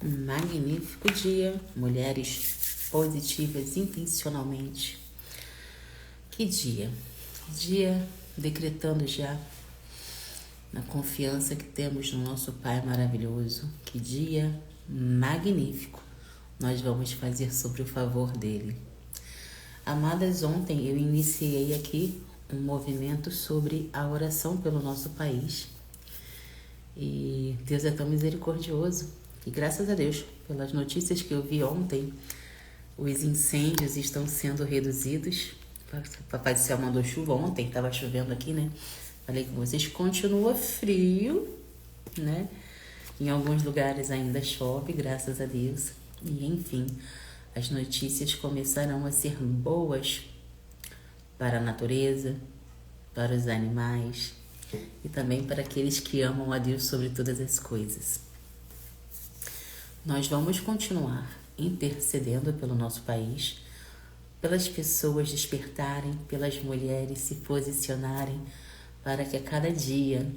Magnífico dia, mulheres positivas intencionalmente. Que dia? Dia decretando já na confiança que temos no nosso Pai maravilhoso. Que dia magnífico nós vamos fazer sobre o favor dele. Amadas, ontem eu iniciei aqui um movimento sobre a oração pelo nosso país. E Deus é tão misericordioso. E graças a Deus, pelas notícias que eu vi ontem, os incêndios estão sendo reduzidos. O Papai do Céu mandou chuva ontem, estava chovendo aqui, né? Falei com vocês, continua frio, né? Em alguns lugares ainda chove, graças a Deus. E enfim, as notícias começarão a ser boas para a natureza, para os animais e também para aqueles que amam a Deus sobre todas as coisas. Nós vamos continuar intercedendo pelo nosso país, pelas pessoas despertarem, pelas mulheres se posicionarem, para que a cada dia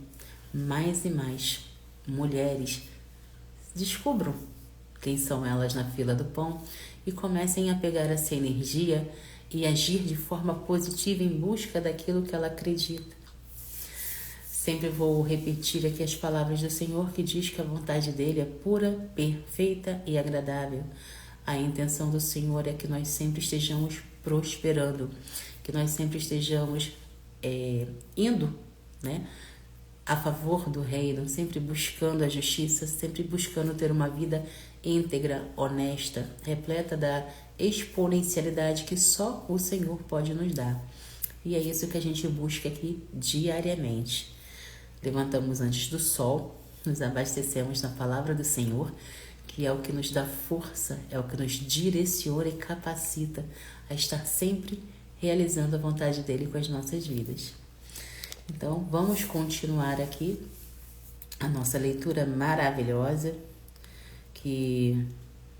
mais e mais mulheres descubram quem são elas na fila do pão e comecem a pegar essa energia e agir de forma positiva em busca daquilo que ela acredita. Sempre vou repetir aqui as palavras do Senhor que diz que a vontade dele é pura, perfeita e agradável. A intenção do Senhor é que nós sempre estejamos prosperando, que nós sempre estejamos indo, né, a favor do reino, sempre buscando a justiça, sempre buscando ter uma vida íntegra, honesta, repleta da exponencialidade que só o Senhor pode nos dar. E é isso que a gente busca aqui diariamente. Levantamos antes do sol, nos abastecemos na palavra do Senhor, que é o que nos dá força, é o que nos direciona e capacita a estar sempre realizando a vontade dele com as nossas vidas. Então, vamos continuar aqui a nossa leitura maravilhosa, que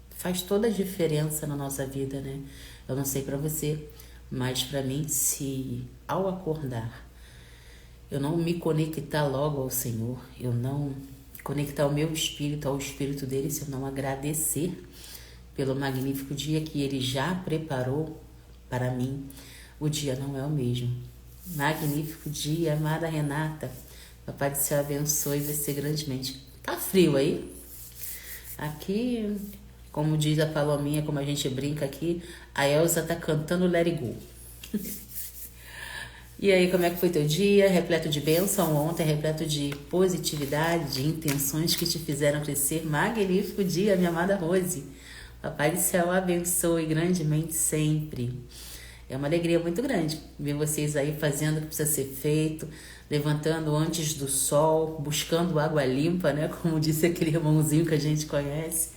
faz toda a diferença na nossa vida, né? Eu não sei para você, mas para mim, se ao acordar eu não me conectar logo ao Senhor, eu não conectar o meu espírito ao espírito dele, se eu não agradecer pelo magnífico dia que ele já preparou para mim, o dia não é o mesmo. Magnífico dia, amada Renata. Papai do Céu abençoe você grandemente. Tá frio aí? Aqui, como diz a Palominha, como a gente brinca aqui, a Elza tá cantando Let It Go. E aí, como é que foi teu dia? Repleto de bênção ontem, repleto de positividade, de intenções que te fizeram crescer. Magnífico dia, minha amada Rose. Papai do Céu abençoe grandemente sempre. É uma alegria muito grande ver vocês aí fazendo o que precisa ser feito, levantando antes do sol, buscando água limpa, né? Como disse aquele irmãozinho que a gente conhece.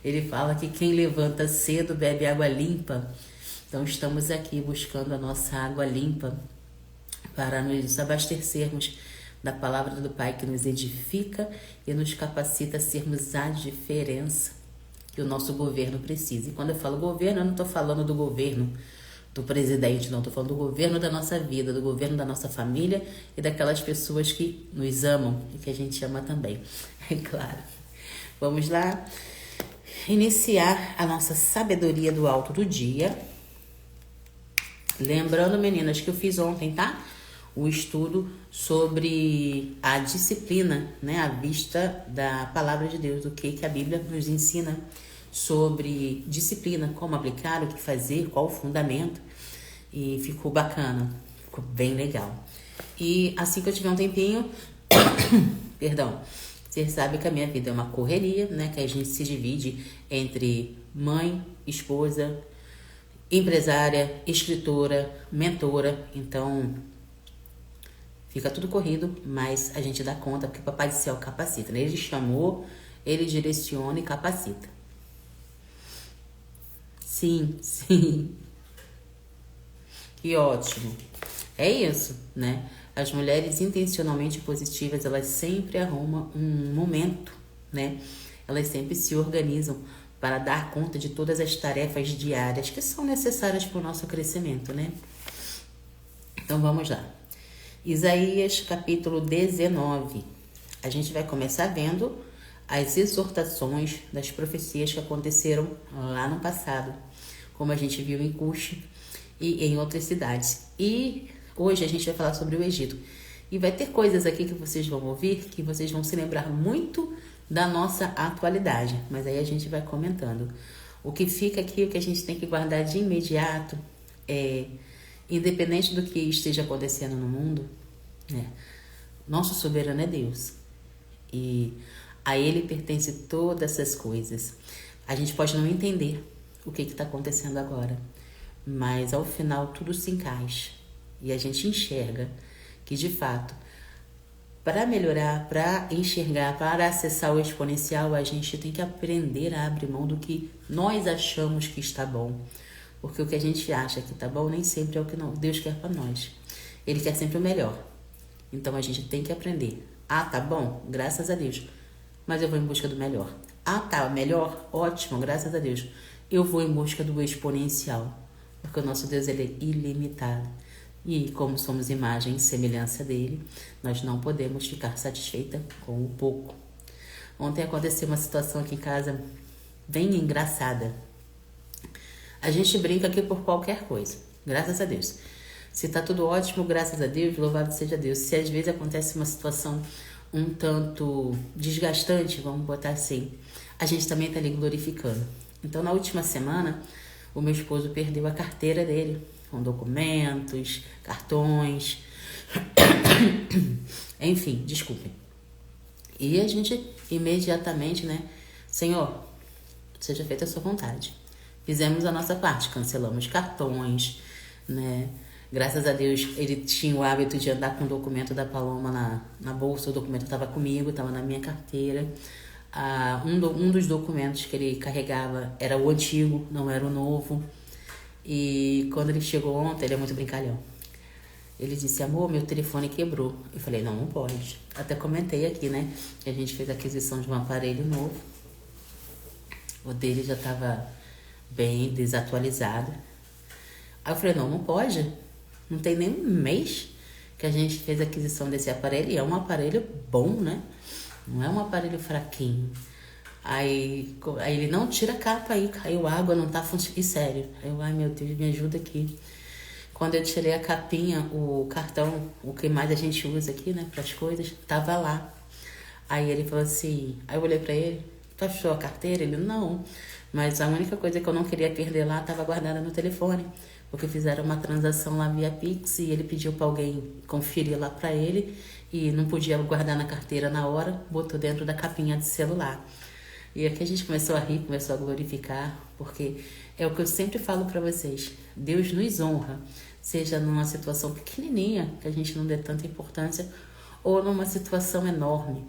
Ele fala que quem levanta cedo bebe água limpa. Então estamos aqui buscando a nossa água limpa para nos abastecermos da palavra do Pai que nos edifica e nos capacita a sermos a diferença que o nosso governo precisa. E quando eu falo governo, eu não estou falando do governo do presidente, não. Estou falando do governo da nossa vida, do governo da nossa família e daquelas pessoas que nos amam e que a gente ama também. É claro. Vamos lá iniciar a nossa sabedoria do alto do dia. Lembrando, meninas, que eu fiz ontem, tá? O estudo sobre a disciplina, né? À vista da palavra de Deus, o que a Bíblia nos ensina sobre disciplina, como aplicar, o que fazer, qual o fundamento. E ficou bacana, ficou bem legal. E assim que eu tiver um tempinho, perdão, você sabe que a minha vida é uma correria, né? Que a gente se divide entre mãe, esposa, empresária, escritora, mentora. Então fica tudo corrido, mas a gente dá conta porque o Papai do Céu capacita, né? Ele chamou, ele direciona e capacita. Sim, sim. Que ótimo. É isso, né? As mulheres intencionalmente positivas, elas sempre arrumam um momento, né? Elas sempre se organizam para dar conta de todas as tarefas diárias que são necessárias para o nosso crescimento, né? Então vamos lá. Isaías capítulo 19. A gente vai começar vendo as exortações das profecias que aconteceram lá no passado, como a gente viu em Cuxi e em outras cidades. E hoje a gente vai falar sobre o Egito. E vai ter coisas aqui que vocês vão ouvir que vocês vão se lembrar muito da nossa atualidade, mas aí a gente vai comentando. O que fica aqui, o que a gente tem que guardar de imediato é, independente do que esteja acontecendo no mundo, né, nosso soberano é Deus. E a Ele pertence todas essas coisas. A gente pode não entender o que está acontecendo agora, mas ao final tudo se encaixa e a gente enxerga que de fato, para melhorar, para enxergar, para acessar o exponencial, a gente tem que aprender a abrir mão do que nós achamos que está bom. Porque o que a gente acha que está bom nem sempre é o que Deus quer para nós. Ele quer sempre o melhor. Então a gente tem que aprender. Ah, tá bom? Graças a Deus. Mas eu vou em busca do melhor. Ah, tá melhor? Ótimo, graças a Deus. Eu vou em busca do exponencial. Porque o nosso Deus, ele é ilimitado. E como somos imagem e semelhança dele, nós não podemos ficar satisfeita com o pouco. Ontem aconteceu uma situação aqui em casa bem engraçada. A gente brinca aqui por qualquer coisa, graças a Deus. Se tá tudo ótimo, graças a Deus, louvado seja Deus. Se às vezes acontece uma situação um tanto desgastante, vamos botar assim, a gente também tá ali glorificando. Então, na última semana, o meu esposo perdeu a carteira dele, com documentos, cartões, enfim, desculpem. E a gente imediatamente, né, Senhor, seja feita a sua vontade. Fizemos a nossa parte, cancelamos cartões, né? Graças a Deus, ele tinha o hábito de andar com o documento da Paloma na bolsa. O documento estava comigo, estava na minha carteira. Um dos documentos que ele carregava era o antigo, não era o novo. E quando ele chegou ontem, ele é muito brincalhão. Ele disse, amor, meu telefone quebrou. Eu falei, não pode. Até comentei aqui, né? Que a gente fez a aquisição de um aparelho novo. O dele já estava bem desatualizado. Aí eu falei, não pode. Não tem nem um mês que a gente fez a aquisição desse aparelho. E é um aparelho bom, né? Não é um aparelho fraquinho. Aí ele, não, tira a capa aí, caiu água, não tá funcionando. E sério. Aí eu, ai meu Deus, me ajuda aqui. Quando eu tirei a capinha, o cartão, o que mais a gente usa aqui, né, pras coisas, tava lá. Aí ele falou assim, aí eu olhei pra ele, tu achou a carteira? Ele, não. Mas a única coisa que eu não queria perder lá tava guardada no telefone. Porque fizeram uma transação lá via Pix e ele pediu pra alguém conferir lá pra ele. E não podia guardar na carteira na hora, botou dentro da capinha de celular. E aqui a gente começou a rir, começou a glorificar, porque é o que eu sempre falo para vocês. Deus nos honra, seja numa situação pequenininha, que a gente não dê tanta importância, ou numa situação enorme,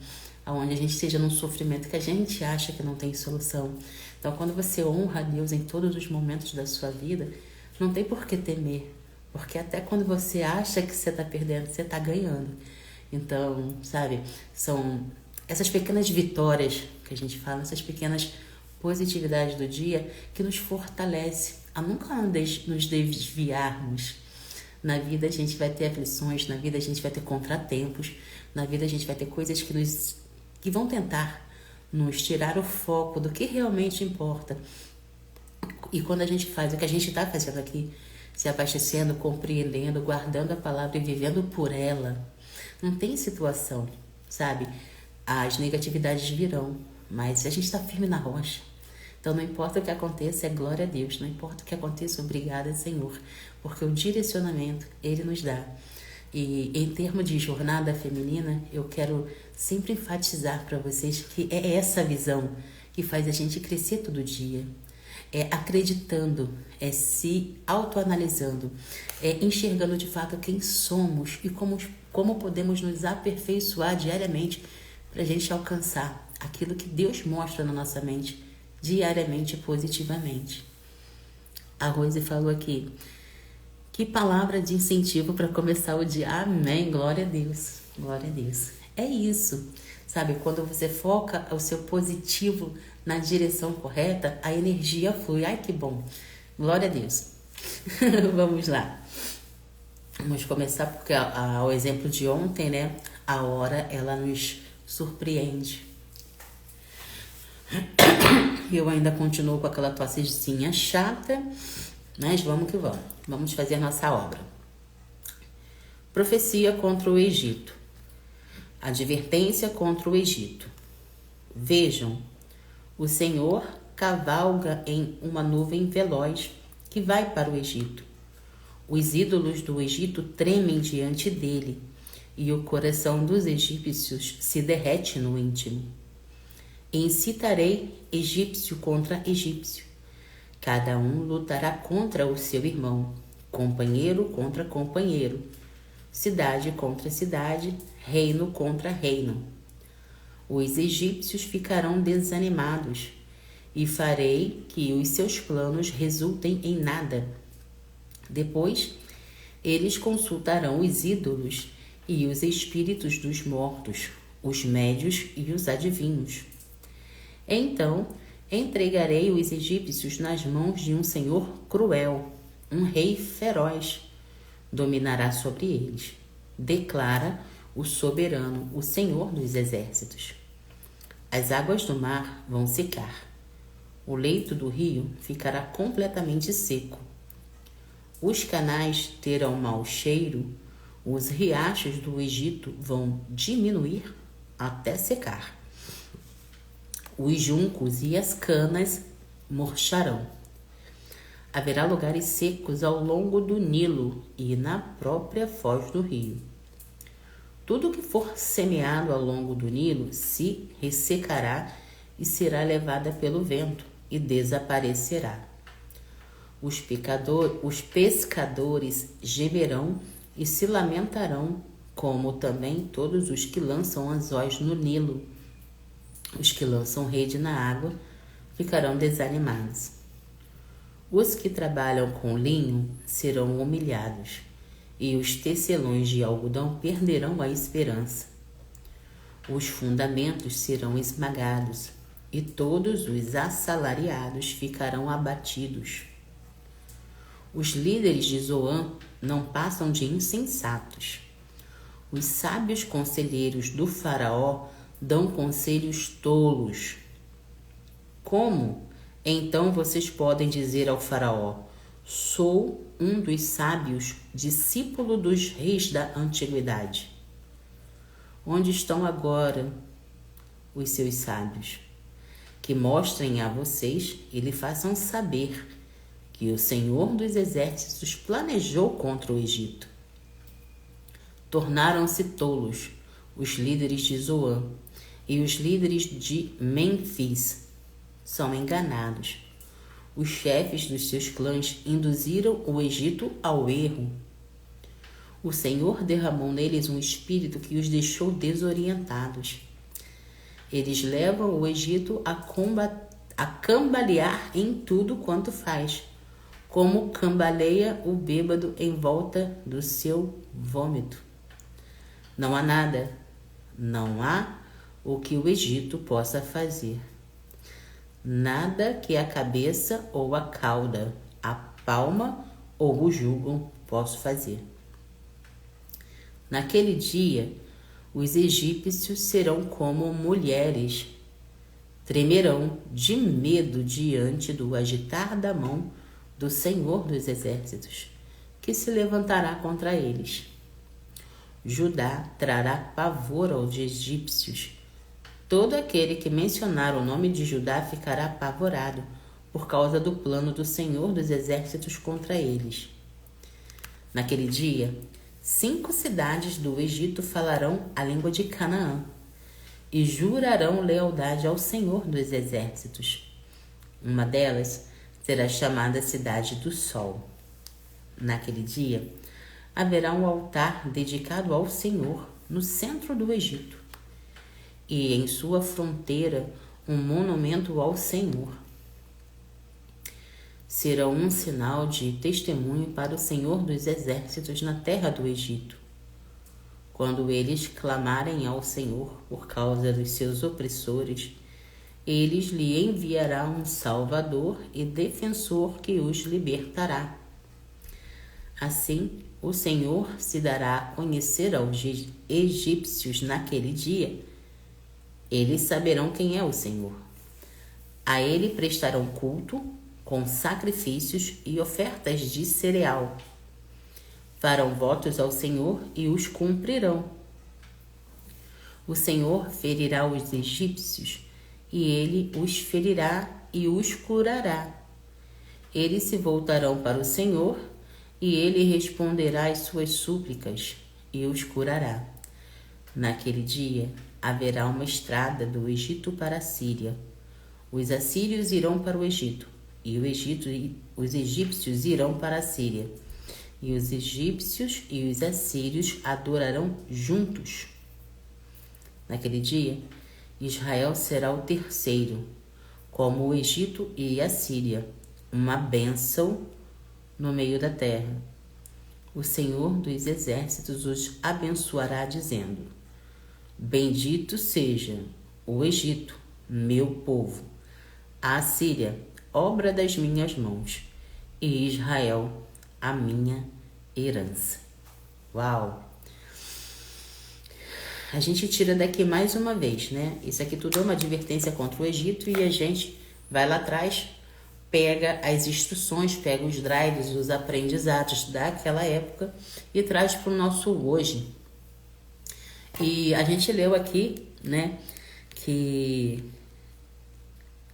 onde a gente esteja num sofrimento que a gente acha que não tem solução. Então, quando você honra a Deus em todos os momentos da sua vida, não tem por que temer, porque até quando você acha que você está perdendo, você está ganhando. Então, sabe, são essas pequenas vitórias que a gente fala, essas pequenas positividades do dia que nos fortalece a nunca nos desviarmos. Na vida a gente vai ter aflições, na vida a gente vai ter contratempos, na vida a gente vai ter coisas que vão tentar nos tirar o foco do que realmente importa. E quando a gente faz o que a gente está fazendo aqui, se abastecendo, compreendendo, guardando a palavra e vivendo por ela, não tem situação, sabe? As negatividades virão, mas a gente está firme na rocha. Então não importa o que aconteça, é glória a Deus. Não importa o que aconteça, obrigada, Senhor. Porque o direcionamento, Ele nos dá. E em termos de jornada feminina, eu quero sempre enfatizar para vocês que é essa visão que faz a gente crescer todo dia. É acreditando, é se autoanalisando, é enxergando de fato quem somos e como podemos nos aperfeiçoar diariamente para a gente alcançar aquilo que Deus mostra na nossa mente diariamente positivamente. A Rose falou aqui, que palavra de incentivo para começar o dia. Amém, glória a Deus, glória a Deus. É isso, sabe? Quando você foca o seu positivo na direção correta, a energia flui. Ai, que bom. Glória a Deus. Vamos lá. Vamos começar porque ao exemplo de ontem, né? A hora, ela nos surpreende. Eu ainda continuo com aquela tossezinha chata, mas vamos que vamos. Vamos fazer nossa obra. Profecia contra o Egito. Advertência contra o Egito. Vejam, o Senhor cavalga em uma nuvem veloz que vai para o Egito. Os ídolos do Egito tremem diante dele, e o coração dos egípcios se derrete no íntimo. Incitarei egípcio contra egípcio. Cada um lutará contra o seu irmão, companheiro contra companheiro, cidade contra cidade, reino contra reino. Os egípcios ficarão desanimados, e farei que os seus planos resultem em nada. Depois, eles consultarão os ídolos e os espíritos dos mortos, os médios e os adivinhos. Então, entregarei os egípcios nas mãos de um senhor cruel, um rei feroz. Dominará sobre eles, declara o soberano, o Senhor dos exércitos. As águas do mar vão secar. O leito do rio ficará completamente seco. Os canais terão mau cheiro, os riachos do Egito vão diminuir até secar. Os juncos e as canas murcharão. Haverá lugares secos ao longo do Nilo e na própria foz do rio. Tudo que for semeado ao longo do Nilo se ressecará e será levada pelo vento e desaparecerá. Os pescadores gemerão e se lamentarão, como também todos os que lançam anzóis no Nilo. Os que lançam rede na água ficarão desanimados. Os que trabalham com linho serão humilhados, e os tecelões de algodão perderão a esperança. Os fundamentos serão esmagados, e todos os assalariados ficarão abatidos. Os líderes de Zoan não passam de insensatos. Os sábios conselheiros do faraó dão conselhos tolos. Como, então, vocês podem dizer ao faraó: sou um dos sábios, discípulo dos reis da antiguidade? Onde estão agora os seus sábios? Que mostrem a vocês e lhe façam saber que o Senhor dos exércitos planejou contra o Egito. Tornaram-se tolos os líderes de Zoan, e os líderes de Mênfis são enganados. Os chefes dos seus clãs induziram o Egito ao erro. O Senhor derramou neles um espírito que os deixou desorientados. Eles levam o Egito a cambalear em tudo quanto faz, como cambaleia o bêbado em volta do seu vômito. Não há nada, não há o que o Egito possa fazer. Nada que a cabeça ou a cauda, a palma ou o jugo possa fazer. Naquele dia, os egípcios serão como mulheres, tremerão de medo diante do agitar da mão do Senhor dos exércitos, que se levantará contra eles. Judá trará pavor aos egípcios. Todo aquele que mencionar o nome de Judá ficará apavorado por causa do plano do Senhor dos exércitos contra eles. Naquele dia, 5 cidades do Egito falarão a língua de Canaã e jurarão lealdade ao Senhor dos exércitos. Uma delas será chamada Cidade do Sol. Naquele dia, haverá um altar dedicado ao Senhor no centro do Egito, e em sua fronteira um monumento ao Senhor. Será um sinal de testemunho para o Senhor dos exércitos na terra do Egito. Quando eles clamarem ao Senhor por causa dos seus opressores, eles lhe enviará um Salvador e defensor que os libertará. Assim, o Senhor se dará a conhecer aos egípcios naquele dia. Eles saberão quem é o Senhor. A ele prestarão culto com sacrifícios e ofertas de cereal. Farão votos ao Senhor e os cumprirão. O Senhor ferirá os egípcios, e ele os ferirá e os curará. Eles se voltarão para o Senhor, e ele responderá às suas súplicas e os curará. Naquele dia haverá uma estrada do Egito para a Síria. Os assírios irão para o Egito, e os egípcios irão para a Síria. E os egípcios e os assírios adorarão juntos. Naquele dia, Israel será o terceiro, como o Egito e a Síria, uma bênção no meio da terra. O Senhor dos exércitos os abençoará, dizendo: Bendito seja o Egito, meu povo, a Síria, obra das minhas mãos, e Israel, a minha herança. Uau! A gente tira daqui mais uma vez, né? Isso aqui tudo é uma advertência contra o Egito, e a gente vai lá atrás, pega as instruções, pega os drives, os aprendizados daquela época e traz para o nosso hoje. E a gente leu aqui, né, que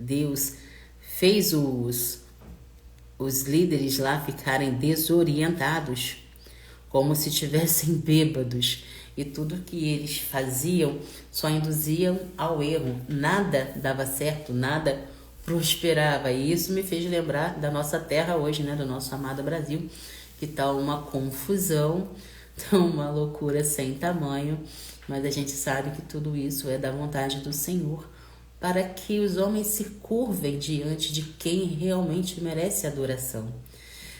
Deus fez os líderes lá ficarem desorientados, como se estivessem bêbados, e tudo que eles faziam só induziam ao erro. Nada dava certo, nada prosperava. E isso me fez lembrar da nossa terra hoje, né, do nosso amado Brasil, que tá uma confusão, tá uma loucura sem tamanho, mas a gente sabe que tudo isso é da vontade do Senhor, para que os homens se curvem diante de quem realmente merece adoração.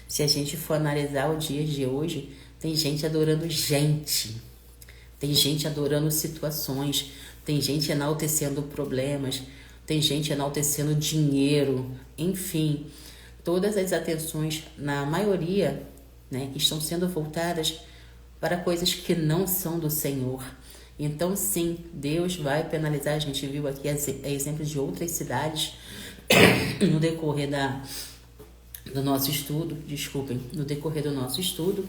Se a gente for analisar os dias de hoje, tem gente adorando gente, tem gente adorando situações, tem gente enaltecendo problemas, tem gente enaltecendo dinheiro, enfim, todas as atenções, na maioria, né, estão sendo voltadas para coisas que não são do Senhor. Então, sim, Deus vai penalizar. A gente viu aqui exemplos de outras cidades no decorrer do nosso estudo, no decorrer do nosso estudo,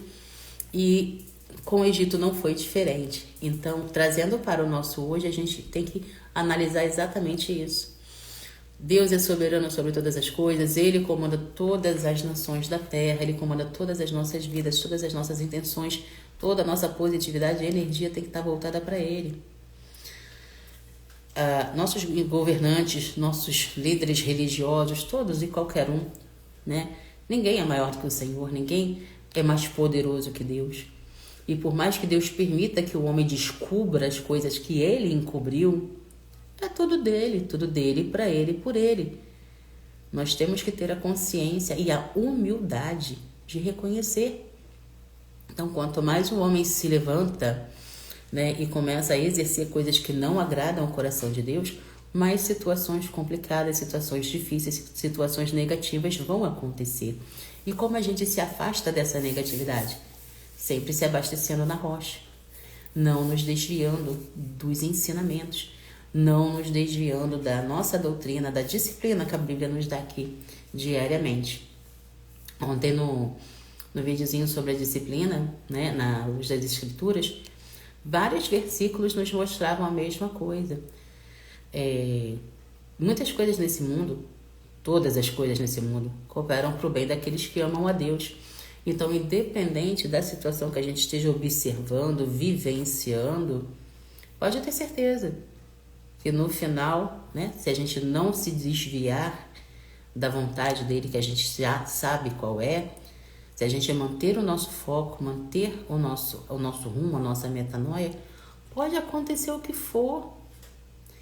e com o Egito não foi diferente. Então, trazendo para o nosso hoje, a gente tem que analisar exatamente isso. Deus é soberano sobre todas as coisas, Ele comanda todas as nações da terra, Ele comanda todas as nossas vidas, todas as nossas intenções, toda a nossa positividade e energia tem que estar voltada para Ele. Nossos governantes, nossos líderes religiosos, todos e qualquer um, né? Ninguém é maior do que o Senhor, ninguém é mais poderoso que Deus. E por mais que Deus permita que o homem descubra as coisas que Ele encobriu, é tudo dele, para Ele, por Ele. Nós temos que ter a consciência e a humildade de reconhecer. Então, quanto mais o homem se levanta, né, e começa a exercer coisas que não agradam ao coração de Deus, mais situações complicadas, situações difíceis, situações negativas vão acontecer. E como a gente se afasta dessa negatividade? Sempre se abastecendo na rocha, não nos desviando dos ensinamentos, não nos desviando da nossa doutrina, da disciplina que a Bíblia nos dá aqui diariamente. Ontem no videozinho sobre a disciplina, né, na luz das Escrituras, vários versículos nos mostravam a mesma coisa. Muitas coisas nesse mundo, todas as coisas nesse mundo, cooperam para o bem daqueles que amam a Deus. Então, independente da situação que a gente esteja observando, vivenciando, pode ter certeza que no final, né, se a gente não se desviar da vontade dele, que a gente já sabe qual é, se a gente manter o nosso foco, manter o nosso rumo, a nossa metanoia, pode acontecer o que for.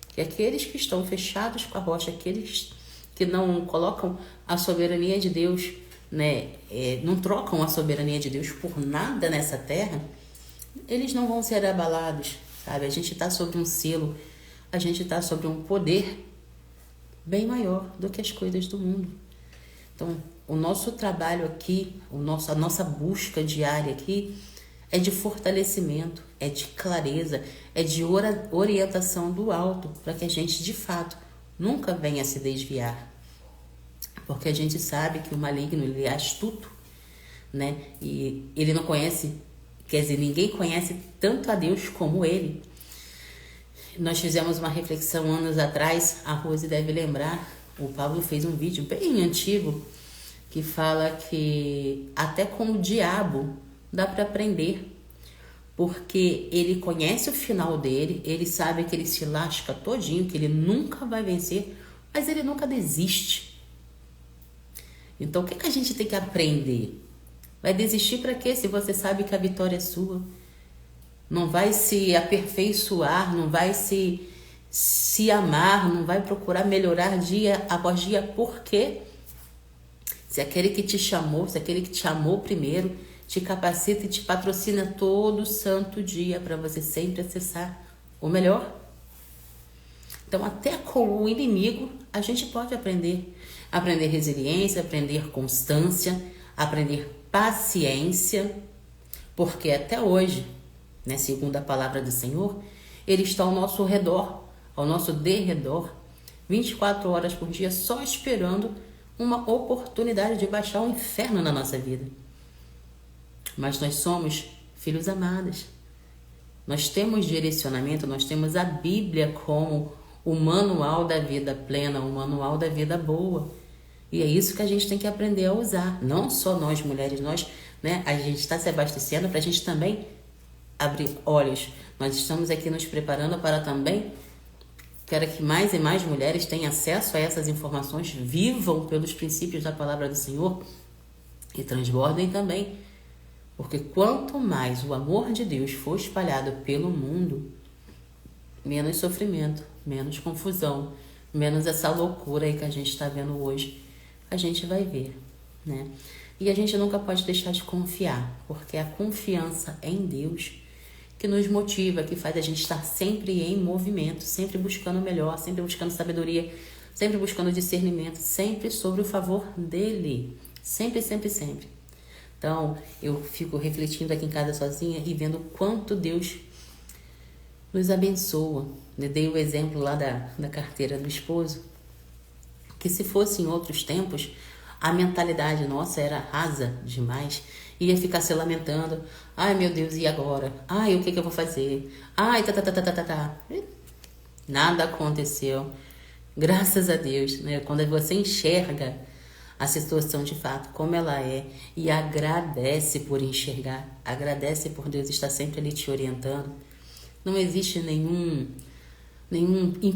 Que aqueles que estão fechados com a rocha, aqueles que não colocam a soberania de Deus, né, não trocam a soberania de Deus por nada nessa terra, eles não vão ser abalados, sabe? A gente está sobre um selo, a gente está sobre um poder bem maior do que as coisas do mundo. Então, o nosso trabalho aqui, a nossa busca diária aqui é de fortalecimento, é de clareza, é de orientação do alto, para que a gente, de fato, nunca venha se desviar. Porque a gente sabe que o maligno, ele é astuto, né? E ele não conhece, quer dizer, ninguém conhece tanto a Deus como ele. Nós fizemos uma reflexão anos atrás, a Rose deve lembrar, o Pablo fez um vídeo bem antigo que fala que até com o diabo dá para aprender, porque ele conhece o final dele, ele sabe que ele se lasca todinho, que ele nunca vai vencer, mas ele nunca desiste. Então o que a gente tem que aprender? Vai desistir para quê se você sabe que a vitória é sua? Não vai se aperfeiçoar, não vai se amar, não vai procurar melhorar dia após dia. Por quê? Se aquele que te chamou, se aquele que te amou primeiro, te capacita e te patrocina todo santo dia para você sempre acessar o melhor. Então, até com o inimigo, a gente pode aprender. Aprender resiliência, aprender constância, aprender paciência, porque até hoje, né, segundo a palavra do Senhor, ele está ao nosso redor, ao nosso derredor, 24 horas por dia, só esperando uma oportunidade de baixar o inferno na nossa vida. Mas nós somos filhos amados. Nós temos direcionamento, nós temos a Bíblia como o manual da vida plena, o manual da vida boa. E é isso que a gente tem que aprender a usar. Não só nós mulheres, nós, né, a gente está se abastecendo para a gente também abrir olhos. Nós estamos aqui nos preparando para também, quero que mais e mais mulheres tenham acesso a essas informações, vivam pelos princípios da palavra do Senhor e transbordem também. Porque quanto mais o amor de Deus for espalhado pelo mundo, menos sofrimento, menos confusão, menos essa loucura aí que a gente está vendo hoje, a gente vai ver, né? E a gente nunca pode deixar de confiar, porque a confiança em Deus que nos motiva, que faz a gente estar sempre em movimento, sempre buscando o melhor, sempre buscando sabedoria, sempre buscando discernimento, sempre sobre o favor dele, sempre, sempre, sempre. Então, eu fico refletindo aqui em casa sozinha e vendo quanto Deus nos abençoa. Eu dei o exemplo lá da carteira do esposo, que se fosse em outros tempos, a mentalidade nossa era rasa demais. Ia ficar se lamentando. Ai, meu Deus, e agora? Ai, o que eu vou fazer? Ai, tá. Nada aconteceu. Graças a Deus, né? Quando você enxerga a situação de fato como ela é e agradece por enxergar, agradece por Deus estar sempre ali te orientando, não existe nenhum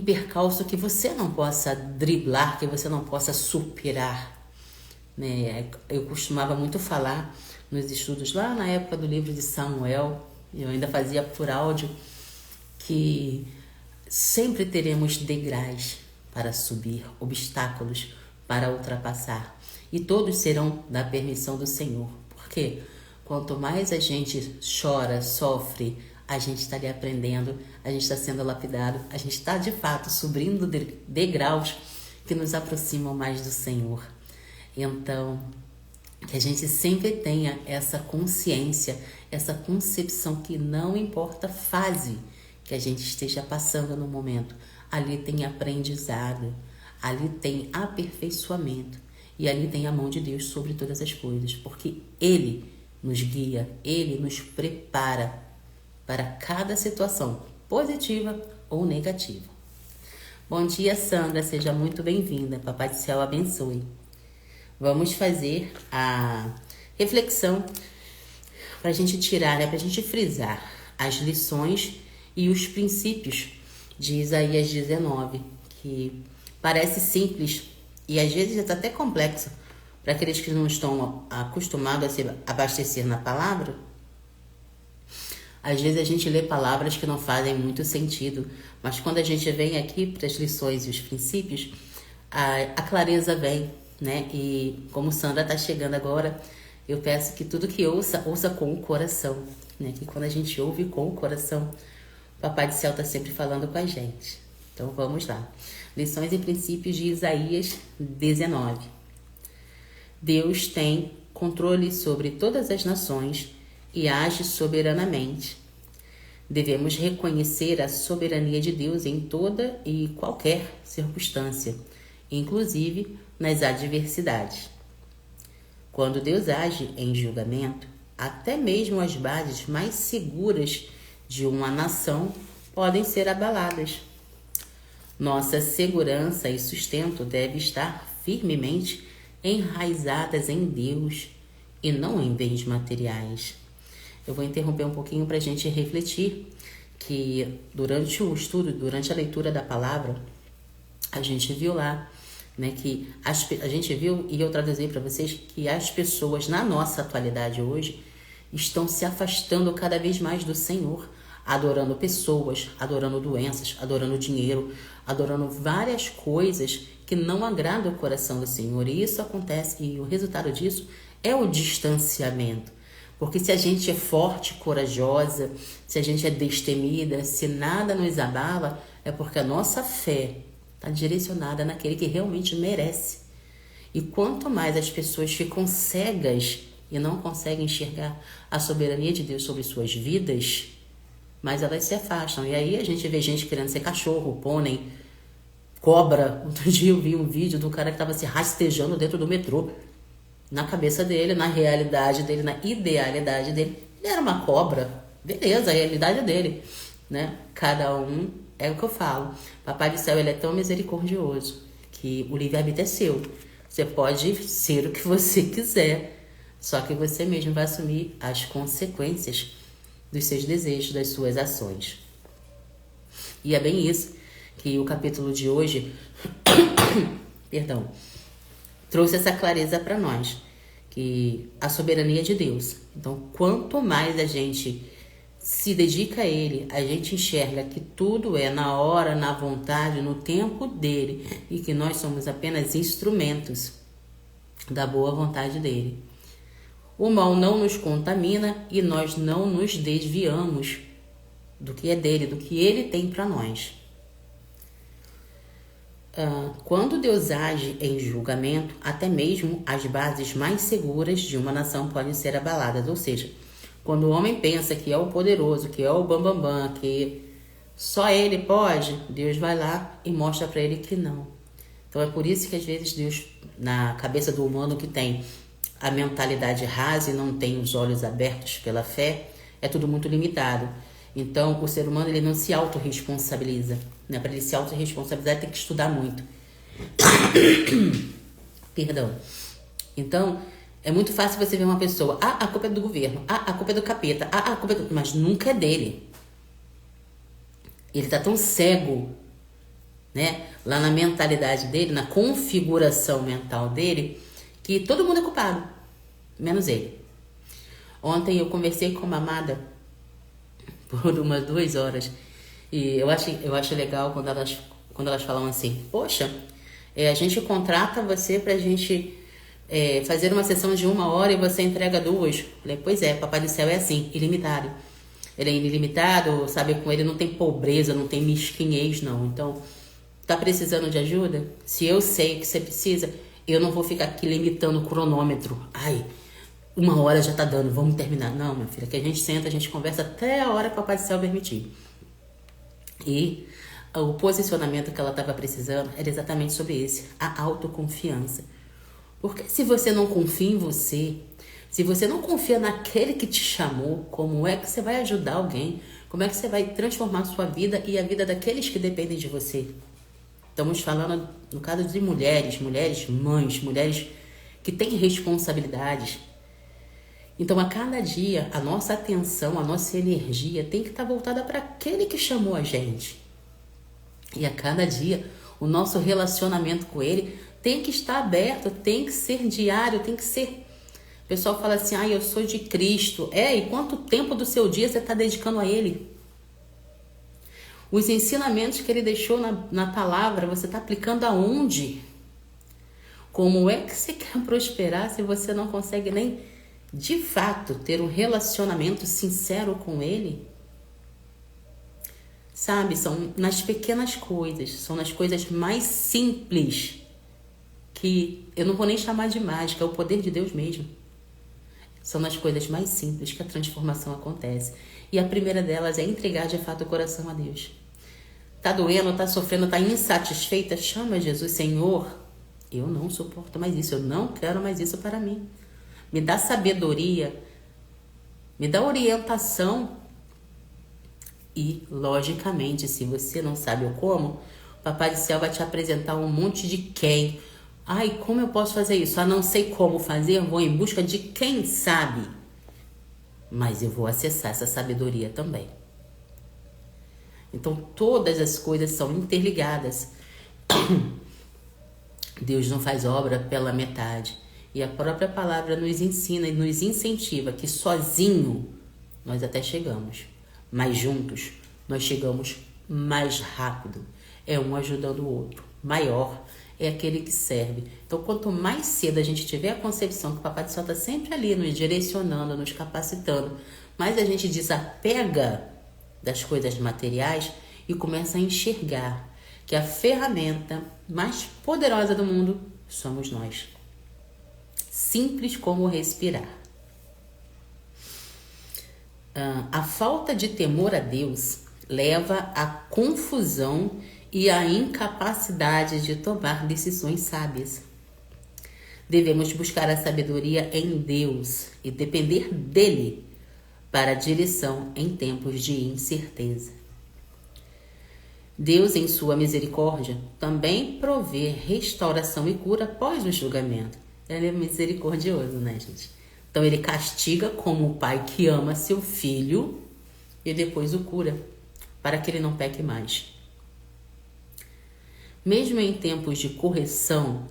percalço que você não possa driblar, que você não possa superar, né? Eu costumava muito falar nos estudos lá na época do livro de Samuel, eu ainda fazia por áudio, que sempre teremos degraus para subir, obstáculos para ultrapassar, e todos serão da permissão do Senhor. Porque quanto mais a gente chora, sofre, a gente está ali aprendendo, a gente está sendo lapidado, a gente está de fato subindo degraus que nos aproximam mais do Senhor. Então, que a gente sempre tenha essa consciência, essa concepção que não importa a fase que a gente esteja passando no momento, ali tem aprendizado, ali tem aperfeiçoamento e ali tem a mão de Deus sobre todas as coisas, porque Ele nos guia, Ele nos prepara para cada situação, positiva ou negativa. Bom dia, Sandra, seja muito bem-vinda, Papai do Céu abençoe. Vamos fazer a reflexão para a gente tirar, para a gente frisar as lições e os princípios de Isaías 19, que parece simples e às vezes é até complexo para aqueles que não estão acostumados a se abastecer na palavra. Às vezes a gente lê palavras que não fazem muito sentido, mas quando a gente vem aqui para as lições e os princípios, a clareza vem, né? E como Sandra está chegando agora, eu peço que tudo que ouça com o coração, né? Que quando a gente ouve com o coração, o Papai do Céu está sempre falando com a gente. Então vamos lá. Lições e princípios de Isaías 19. Deus tem controle sobre todas as nações e age soberanamente. Devemos reconhecer a soberania de Deus em toda e qualquer circunstância, inclusive nas adversidades. Quando Deus age em julgamento, até mesmo as bases mais seguras de uma nação podem ser abaladas. Nossa segurança e sustento deve estar firmemente enraizadas em Deus e não em bens materiais. Eu vou interromper um pouquinho para a gente refletir que durante o estudo, durante a leitura da palavra, a gente viu lá, né, que a gente viu, e eu traduzi para vocês, que as pessoas na nossa atualidade hoje estão se afastando cada vez mais do Senhor, adorando pessoas, adorando doenças, adorando dinheiro, adorando várias coisas que não agradam o coração do Senhor. E isso acontece, e o resultado disso é o distanciamento. Porque se a gente é forte, corajosa, se a gente é destemida, se nada nos abala, é porque a nossa fé está direcionada naquele que realmente merece. E quanto mais as pessoas ficam cegas e não conseguem enxergar a soberania de Deus sobre suas vidas, mais elas se afastam. E aí a gente vê gente querendo ser cachorro, pônei, cobra. Outro dia eu vi um vídeo do cara que estava se rastejando dentro do metrô. Na cabeça dele, na realidade dele, na idealidade dele, ele era uma cobra. Beleza, a realidade dele, né? Cada um, é o que eu falo. Papai do céu, ele é tão misericordioso que o livre-arbítrio é seu. Você pode ser o que você quiser, só que você mesmo vai assumir as consequências dos seus desejos, das suas ações. E é bem isso que o capítulo de hoje trouxe essa clareza para nós, que a soberania é de Deus. Então, quanto mais a gente se dedica a Ele, a gente enxerga que tudo é na hora, na vontade, no tempo dele, e que nós somos apenas instrumentos da boa vontade dele. O mal não nos contamina e nós não nos desviamos do que é dele, do que ele tem para nós. Quando Deus age em julgamento, até mesmo as bases mais seguras de uma nação podem ser abaladas. Ou seja, quando o homem pensa que é o poderoso, que é o bambambam, que só ele pode, Deus vai lá e mostra para ele que não. Então é por isso que às vezes Deus, na cabeça do humano que tem a mentalidade rasa e não tem os olhos abertos pela fé, é tudo muito limitado. Então, o ser humano ele não se autorresponsabiliza, né? Para ele se autorresponsabilizar, ele tem que estudar muito. Perdão. Então, é muito fácil você ver uma pessoa, a culpa é do governo, a culpa é do capeta, a culpa é do... Mas nunca é dele. Ele está tão cego, né? Lá na mentalidade dele, na configuração mental dele, que todo mundo é culpado, menos ele. Ontem eu conversei com uma amada por umas 2 horas. E eu acho legal quando elas falam assim, poxa, a gente contrata você pra gente fazer uma sessão de 1 hora e você entrega 2. Falei, pois é, Papai do Céu é assim, ilimitado. Ele é ilimitado, sabe, com ele não tem pobreza, não tem mesquinhez, não. Então, tá precisando de ajuda? Se eu sei que você precisa, eu não vou ficar aqui limitando o cronômetro. Ai, 1 hora já tá dando, vamos terminar. Não, minha filha, que a gente senta, a gente conversa até a hora que o Papai do Céu permitir. E o posicionamento que ela estava precisando era exatamente sobre esse, a autoconfiança. Porque se você não confia em você, se você não confia naquele que te chamou, como é que você vai ajudar alguém? Como é que você vai transformar a sua vida e a vida daqueles que dependem de você? Estamos falando, no caso de mulheres, mães, mulheres que têm responsabilidades. Então, a cada dia, a nossa atenção, a nossa energia tem que estar voltada para aquele que chamou a gente. E a cada dia, o nosso relacionamento com ele tem que estar aberto, tem que ser diário, tem que ser... O pessoal fala assim, eu sou de Cristo. E quanto tempo do seu dia você está dedicando a ele? Os ensinamentos que ele deixou na palavra, você está aplicando aonde? Como é que você quer prosperar se você não consegue nem... de fato, ter um relacionamento sincero com ele? Sabe, são nas pequenas coisas, são nas coisas mais simples, que eu não vou nem chamar de mágica, é o poder de Deus mesmo. São nas coisas mais simples que a transformação acontece. E a primeira delas é entregar de fato o coração a Deus. Tá doendo, tá sofrendo, tá insatisfeita? Chama Jesus, Senhor, eu não suporto mais isso, eu não quero mais isso para mim. Me dá sabedoria, me dá orientação. E, logicamente, se você não sabe o como, o Papai do Céu vai te apresentar um monte de quem. Ai, como eu posso fazer isso? Não sei como fazer, vou em busca de quem sabe. Mas eu vou acessar essa sabedoria também. Então, todas as coisas são interligadas. Deus não faz obra pela metade. E a própria palavra nos ensina e nos incentiva que sozinho nós até chegamos. Mas juntos nós chegamos mais rápido. É um ajudando o outro. Maior é aquele que serve. Então, quanto mais cedo a gente tiver a concepção que o Papai do Céu está sempre ali nos direcionando, nos capacitando, mais a gente desapega das coisas materiais e começa a enxergar que a ferramenta mais poderosa do mundo somos nós. Simples como respirar. A falta de temor a Deus leva à confusão e à incapacidade de tomar decisões sábias. Devemos buscar a sabedoria em Deus e depender dele para a direção em tempos de incerteza. Deus, em sua misericórdia, também provê restauração e cura após o julgamento. Ele é misericordioso, né, gente? Então, ele castiga como o pai que ama seu filho e depois o cura, para que ele não peque mais. Mesmo em tempos de correção,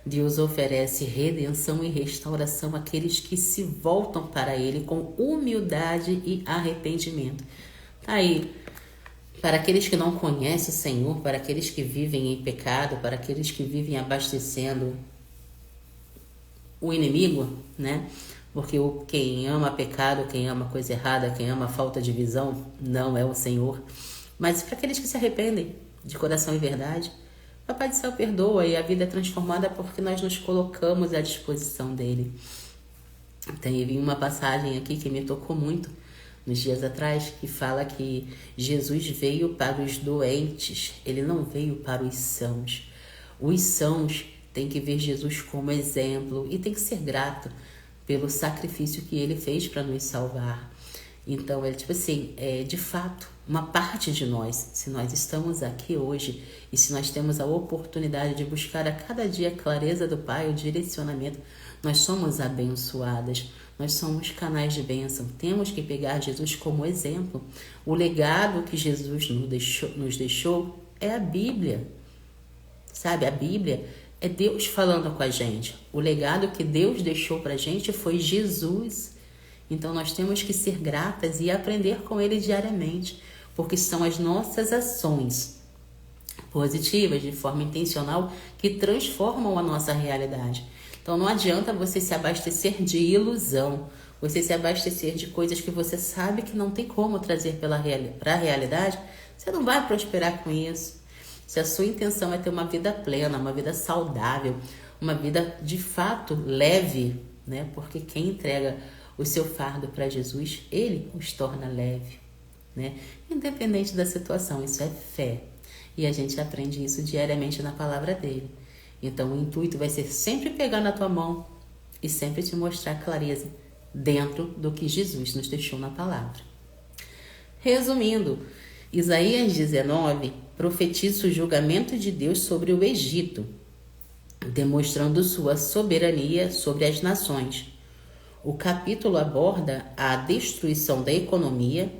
Deus oferece redenção e restauração àqueles que se voltam para ele com humildade e arrependimento. Tá aí, para aqueles que não conhecem o Senhor, para aqueles que vivem em pecado, para aqueles que vivem abastecendo o inimigo, né? Porque quem ama pecado, quem ama coisa errada, quem ama falta de visão, não é o Senhor. Mas para aqueles que se arrependem de coração e verdade, o Papai do Céu perdoa e a vida é transformada porque nós nos colocamos à disposição dele. Tem uma passagem aqui que me tocou muito nos dias atrás, que fala que Jesus veio para os doentes, ele não veio para os sãos. Os sãos têm que ver Jesus como exemplo e tem que ser grato pelo sacrifício que ele fez para nos salvar. Então, de fato, uma parte de nós, se nós estamos aqui hoje e se nós temos a oportunidade de buscar a cada dia a clareza do Pai, o direcionamento, nós somos abençoadas, nós somos canais de bênção. Temos que pegar Jesus como exemplo. O legado que Jesus nos deixou é a Bíblia. Sabe, a Bíblia é Deus falando com a gente. O legado que Deus deixou para a gente foi Jesus. Então, nós temos que ser gratas e aprender com ele diariamente, porque são as nossas ações positivas, de forma intencional, que transformam a nossa realidade. Então, não adianta você se abastecer de ilusão, você se abastecer de coisas que você sabe que não tem como trazer para a realidade, você não vai prosperar com isso. Se a sua intenção é ter uma vida plena, uma vida saudável, uma vida de fato leve, né? Porque quem entrega o seu fardo para Jesus, ele os torna leve, né? Independente da situação, isso é fé. E a gente aprende isso diariamente na palavra dele. Então o intuito vai ser sempre pegar na tua mão e sempre te mostrar clareza dentro do que Jesus nos deixou na palavra. Resumindo, Isaías 19 profetiza o julgamento de Deus sobre o Egito, demonstrando sua soberania sobre as nações. O capítulo aborda a destruição da economia,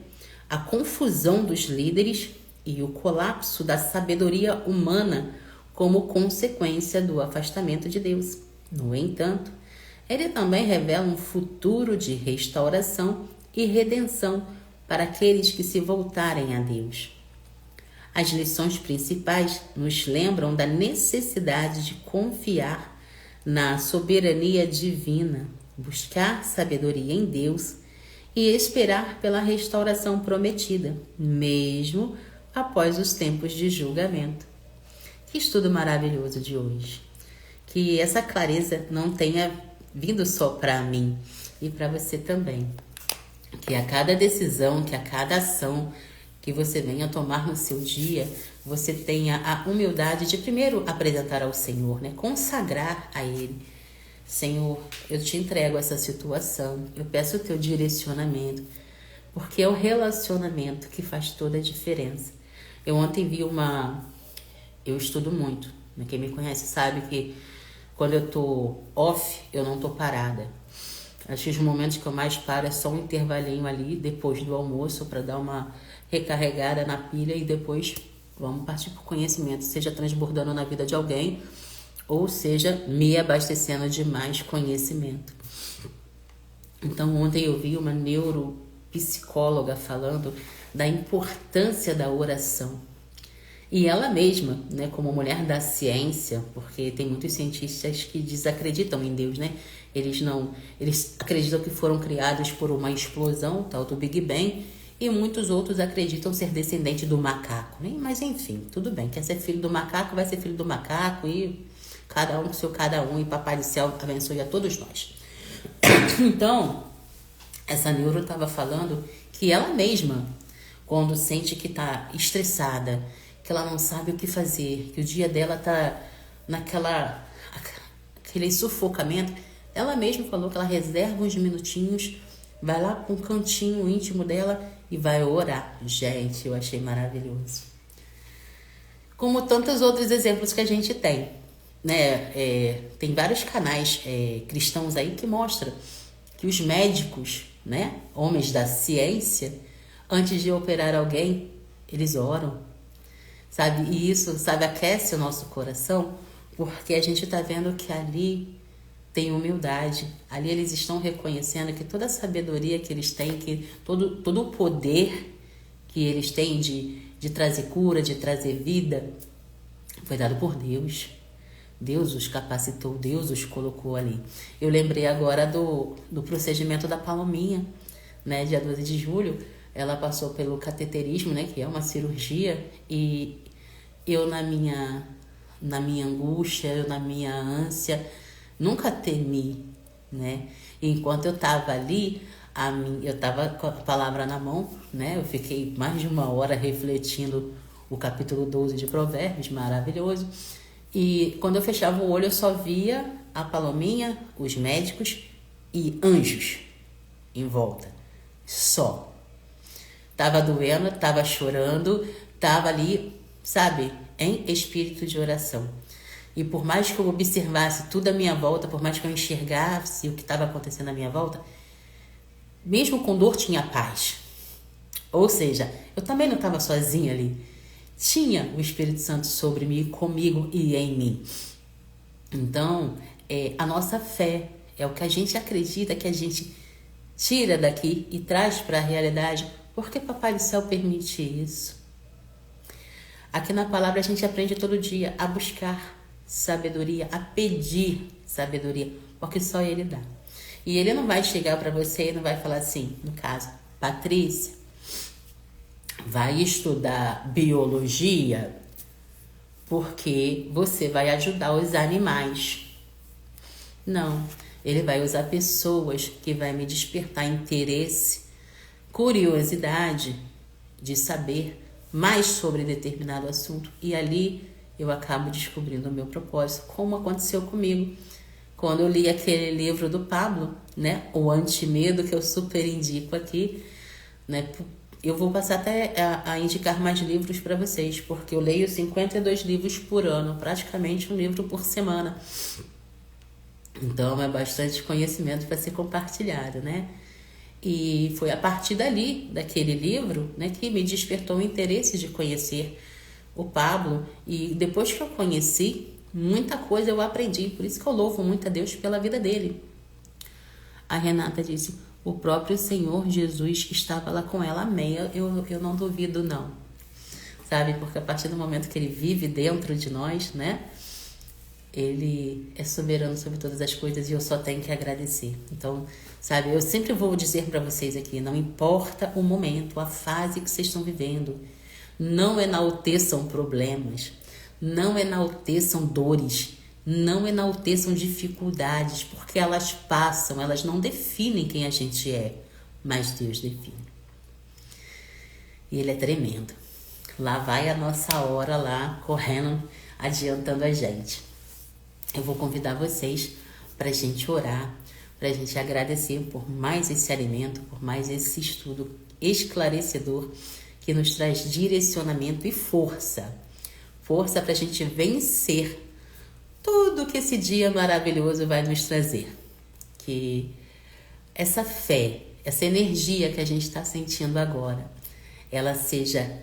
a confusão dos líderes e o colapso da sabedoria humana como consequência do afastamento de Deus. No entanto, ele também revela um futuro de restauração e redenção para aqueles que se voltarem a Deus. As lições principais nos lembram da necessidade de confiar na soberania divina, buscar sabedoria em Deus e esperar pela restauração prometida, mesmo após os tempos de julgamento. Que estudo maravilhoso de hoje! Que essa clareza não tenha vindo só para mim e para você também. Que a cada decisão, que a cada ação que você venha tomar no seu dia, você tenha a humildade de primeiro apresentar ao Senhor, né? Consagrar a Ele. Senhor, eu te entrego essa situação, eu peço o teu direcionamento, porque é o relacionamento que faz toda a diferença. Eu ontem vi eu estudo muito, né? Quem me conhece sabe que quando eu tô off, eu não tô parada. Acho que os momentos que eu mais paro é só um intervalinho ali, depois do almoço, para dar uma recarregada na pilha e depois vamos partir para o conhecimento, seja transbordando na vida de alguém, ou seja, me abastecendo de mais conhecimento. Então, ontem eu vi uma neuropsicóloga falando da importância da oração. E ela mesma, né, como mulher da ciência, porque tem muitos cientistas que desacreditam em Deus, né? Eles acreditam que foram criados por uma explosão, tal do Big Bang, e muitos outros acreditam ser descendente do macaco, né? Mas enfim, tudo bem, quer ser filho do macaco, vai ser filho do macaco, e cada um com seu cada um, e Papai do Céu abençoe a todos nós. Então, essa neuro estava falando que ela mesma, quando sente que está estressada, que ela não sabe o que fazer, que o dia dela tá aquele sufocamento, ela mesma falou que ela reserva uns minutinhos, vai lá para um cantinho íntimo dela e vai orar. Gente, eu achei maravilhoso. Como tantos outros exemplos que a gente tem, né? Tem vários canais cristãos aí que mostram que os médicos, né, homens da ciência, antes de operar alguém, eles oram, sabe? E isso, sabe, aquece o nosso coração, porque a gente está vendo que ali tem humildade. Ali eles estão reconhecendo que toda a sabedoria que eles têm, que todo o poder que eles têm de trazer cura, de trazer vida, foi dado por Deus. Deus os capacitou, Deus os colocou ali. Eu lembrei agora do procedimento da Palominha, né? Dia 12 de julho, ela passou pelo cateterismo, né? Que é uma cirurgia, e eu na minha angústia, eu na minha ânsia, nunca temi, né? E enquanto eu estava ali, eu estava com a palavra na mão, né? Eu fiquei mais de uma hora refletindo o capítulo 12 de Provérbios, maravilhoso. E quando eu fechava o olho, eu só via a Palominha, os médicos e anjos em volta. Só. Tava doendo, tava chorando, tava ali, sabe, em espírito de oração. E por mais que eu observasse tudo à minha volta, por mais que eu enxergasse o que estava acontecendo à minha volta, mesmo com dor tinha paz. Ou seja, eu também não estava sozinha ali. Tinha o Espírito Santo sobre mim, comigo e em mim. Então, a nossa fé é o que a gente acredita, que a gente tira daqui e traz para a realidade. Por que Papai do Céu permite isso? Aqui na palavra a gente aprende todo dia a buscar sabedoria, a pedir sabedoria, porque só Ele dá. E Ele não vai chegar para você e não vai falar assim, no caso, Patrícia, vai estudar biologia porque você vai ajudar os animais. Não, Ele vai usar pessoas que vai me despertar interesse, curiosidade de saber mais sobre determinado assunto, e ali eu acabo descobrindo o meu propósito, como aconteceu comigo quando eu li aquele livro do Pablo, né, o Antimedo, que eu super indico aqui, né. Eu vou passar até a indicar mais livros para vocês, porque eu leio 52 livros por ano, praticamente um livro por semana. Então é bastante conhecimento para ser compartilhado, né? E foi a partir daquele livro, né, que me despertou o interesse de conhecer o Pablo. E depois que eu conheci, muita coisa eu aprendi. Por isso que eu louvo muito a Deus pela vida dele. A Renata disse, o próprio Senhor Jesus estava lá com ela. Amém. Eu não duvido, não. Sabe? Porque a partir do momento que ele vive dentro de nós, né? Ele é soberano sobre todas as coisas e eu só tenho que agradecer. Então, sabe, eu sempre vou dizer para vocês aqui, não importa o momento, a fase que vocês estão vivendo, não enalteçam problemas, não enalteçam dores, não enalteçam dificuldades, porque elas passam, elas não definem quem a gente é. mas Deus define. E Ele é tremendo. Lá vai a nossa hora lá, correndo, adiantando a gente. Eu vou convidar vocês para a gente orar, para a gente agradecer por mais esse alimento, por mais esse estudo esclarecedor que nos traz direcionamento e força. Força para a gente vencer tudo que esse dia maravilhoso vai nos trazer. Que essa fé, essa energia que a gente está sentindo agora, ela seja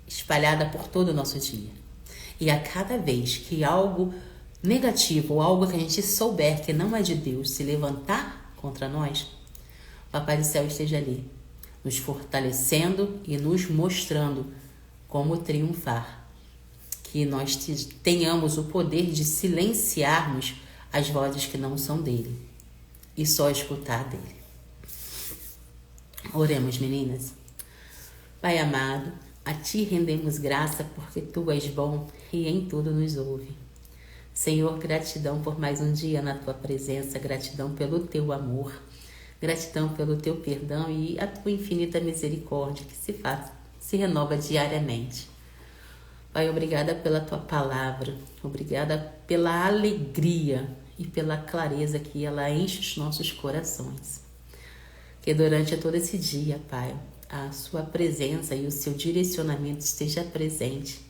espalhada por todo o nosso dia. E a cada vez que algo negativo ou algo que a gente souber que não é de Deus se levantar contra nós, o Papai do Céu esteja ali, nos fortalecendo e nos mostrando como triunfar. Que nós tenhamos o poder de silenciarmos as vozes que não são dele e só escutar dele. Oremos, meninas. Pai amado, a Ti rendemos graça porque Tu és bom e em tudo nos ouve. Senhor, gratidão por mais um dia na Tua presença, gratidão pelo Teu amor, gratidão pelo Teu perdão e a Tua infinita misericórdia que se renova diariamente. Pai, obrigada pela Tua palavra, obrigada pela alegria e pela clareza que ela enche os nossos corações. Que durante todo esse dia, Pai, a Sua presença e o Seu direcionamento esteja presente.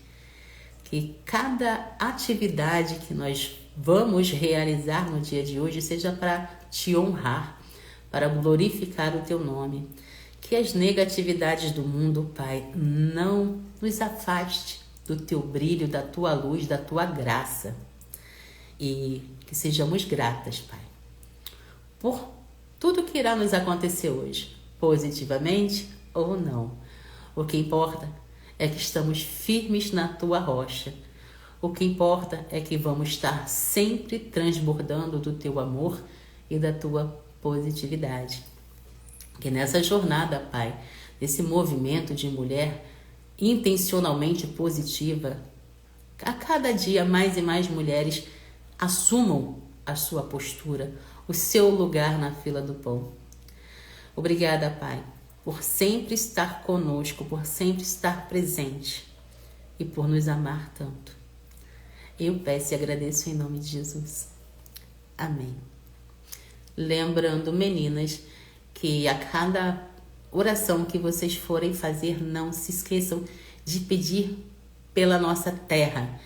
Que cada atividade que nós vamos realizar no dia de hoje seja para Te honrar, para glorificar o Teu nome. Que as negatividades do mundo, Pai, não nos afaste do Teu brilho, da Tua luz, da Tua graça. E que sejamos gratas, Pai, por tudo que irá nos acontecer hoje, positivamente ou não. O que importa é que estamos firmes na Tua rocha. O que importa é que vamos estar sempre transbordando do Teu amor e da Tua positividade. Que nessa jornada, Pai, desse movimento de mulher intencionalmente positiva, a cada dia mais e mais mulheres assumam a sua postura, o seu lugar na fila do pão. Obrigada, Pai, por sempre estar conosco, por sempre estar presente e por nos amar tanto. Eu peço e agradeço em nome de Jesus. Amém. Lembrando, meninas, que a cada oração que vocês forem fazer, não se esqueçam de pedir pela nossa terra.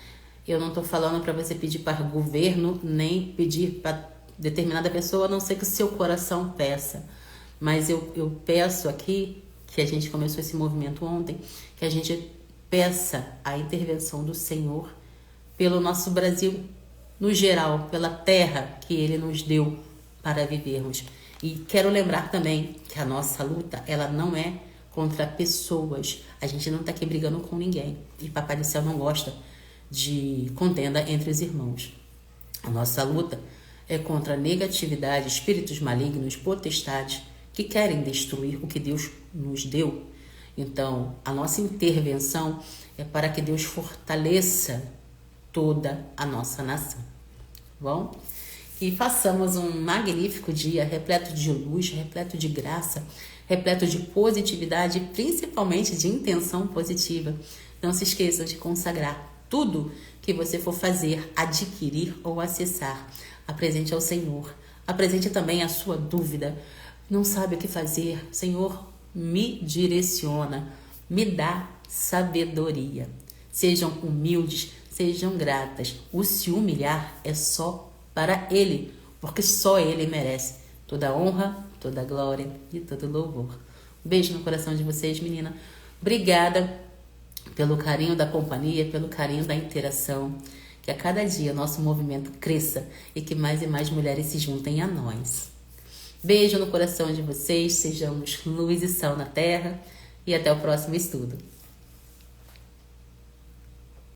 Eu não estou falando para você pedir para o governo, nem pedir para determinada pessoa, a não ser que o seu coração peça. Mas eu peço aqui, que a gente começou esse movimento ontem, que a gente peça a intervenção do Senhor pelo nosso Brasil, no geral, pela terra que Ele nos deu para vivermos. E quero lembrar também que a nossa luta, ela não é contra pessoas. A gente não está aqui brigando com ninguém. E Papai do Céu não gosta de contenda entre os irmãos. A nossa luta é contra a negatividade, espíritos malignos, potestades que querem destruir o que Deus nos deu. Então, a nossa intervenção é para que Deus fortaleça toda a nossa nação. Bom? Que façamos um magnífico dia, repleto de luz, repleto de graça, repleto de positividade e principalmente de intenção positiva. Não se esqueça de consagrar tudo que você for fazer, adquirir ou acessar. Apresente ao Senhor. Apresente também a sua dúvida. Não sabe o que fazer? Senhor, me direciona. Me dá sabedoria. Sejam humildes, sejam gratas. O se humilhar é só para Ele, porque só Ele merece toda a honra, toda a glória e todo louvor. Um beijo no coração de vocês, menina. Obrigada pelo carinho da companhia, pelo carinho da interação. Que a cada dia nosso movimento cresça e que mais e mais mulheres se juntem a nós. Beijo no coração de vocês, sejamos luz e sal na terra e até o próximo estudo.